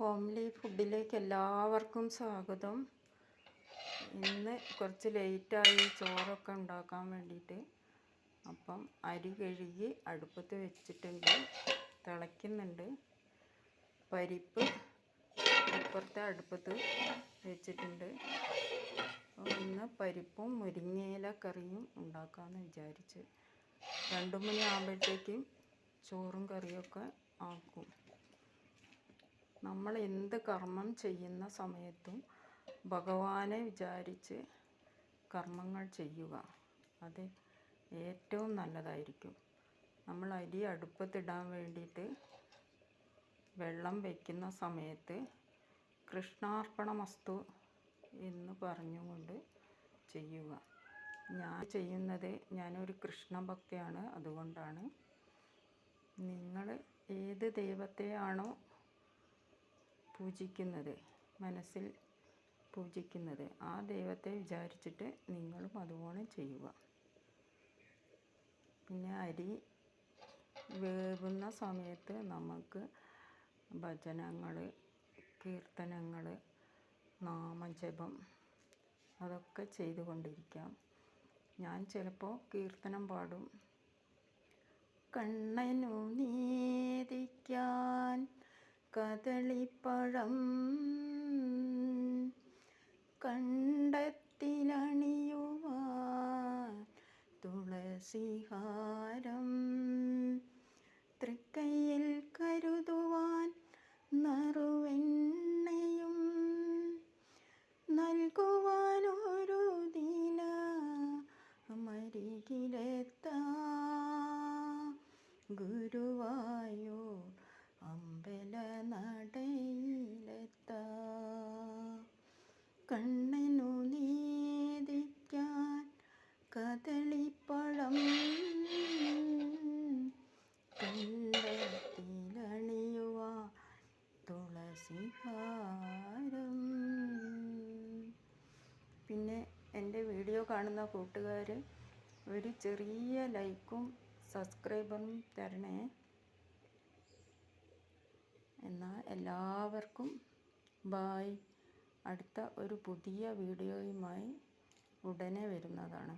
Homely ഫുഡിലേക്ക് എല്ലാവർക്കും സ്വാഗതം. ഇന്ന് കുറച്ച് ലേറ്റായി ചോറൊക്കെ ഉണ്ടാക്കാൻ വേണ്ടിയിട്ട്. അപ്പം അരി കഴുകി അടുപ്പത്ത് വെച്ചിട്ടുണ്ട്, തിളയ്ക്കുന്നുണ്ട്. പരിപ്പ് അപ്പുറത്തെ അടുപ്പത്ത് വെച്ചിട്ടുണ്ട്. ഇന്ന് പരിപ്പും മുരിങ്ങയില കറിയും ഉണ്ടാക്കാമെന്ന് വിചാരിച്ച് 2 മണി ആകുമ്പോഴത്തേക്കും ചോറും കറിയൊക്കെ ആക്കും. നമ്മൾ എന്ത് കർമ്മം ചെയ്യുന്ന സമയത്തും ഭഗവാനെ വിചാരിച്ച് കർമ്മങ്ങൾ ചെയ്യുക, അത് ഏറ്റവും നല്ലതായിരിക്കും. നമ്മൾ അരി അടുപ്പത്തിടാൻ വേണ്ടിയിട്ട് വെള്ളം വയ്ക്കുന്ന സമയത്ത് കൃഷ്ണാർപ്പണമസ്തു എന്ന് പറഞ്ഞുകൊണ്ട് ചെയ്യുക. ഞാൻ ചെയ്യുന്നത്, ഞാനൊരു കൃഷ്ണഭക്തയാണ്, അതുകൊണ്ടാണ്. നിങ്ങൾ ഏത് ദൈവത്തെയാണോ പൂജിക്കുന്നത്, മനസ്സിൽ പൂജിക്കുന്നത്, ആ ദൈവത്തെ വിചാരിച്ചിട്ട് നിങ്ങളും അതുപോലെ ചെയ്യുക. പിന്നെ അരി വേവുന്ന സമയത്ത് നമുക്ക് ഭജനങ്ങൾ, കീർത്തനങ്ങൾ, നാമജപം അതൊക്കെ ചെയ്തുകൊണ്ടിരിക്കാം. ഞാൻ ചിലപ്പോൾ കീർത്തനം പാടും. കണ്ണനു നീതിക്കാൻ കദളിപ്പഴം, കണ്ടത്തിലണിയുവാൻ തുളസിഹാരം, തൃക്കൈയിൽ കരുതുവാൻ നറുവെണ്ണയും, നൽകുവാനൊരു ദിനമരികിലെത്താം ഗുരുവായൂർ അമ്പലനടയിലെത്താം. കണ്ണനു നീതിക്കാൻ കദളിപ്പഴം, കണ്ടത്തിലണിയുവാൻ തുളസിഹാരം. പിന്നെ എൻ്റെ വീഡിയോ കാണുന്ന കൂട്ടുകാർ ഒരു ചെറിയ ലൈക്കും സബ്സ്ക്രൈബറും തരണേ. എന്നാൽ എല്ലാവർക്കും ബായ്. അടുത്ത ഒരു പുതിയ വീഡിയോയുമായി ഉടനെ വരുന്നതാണ്.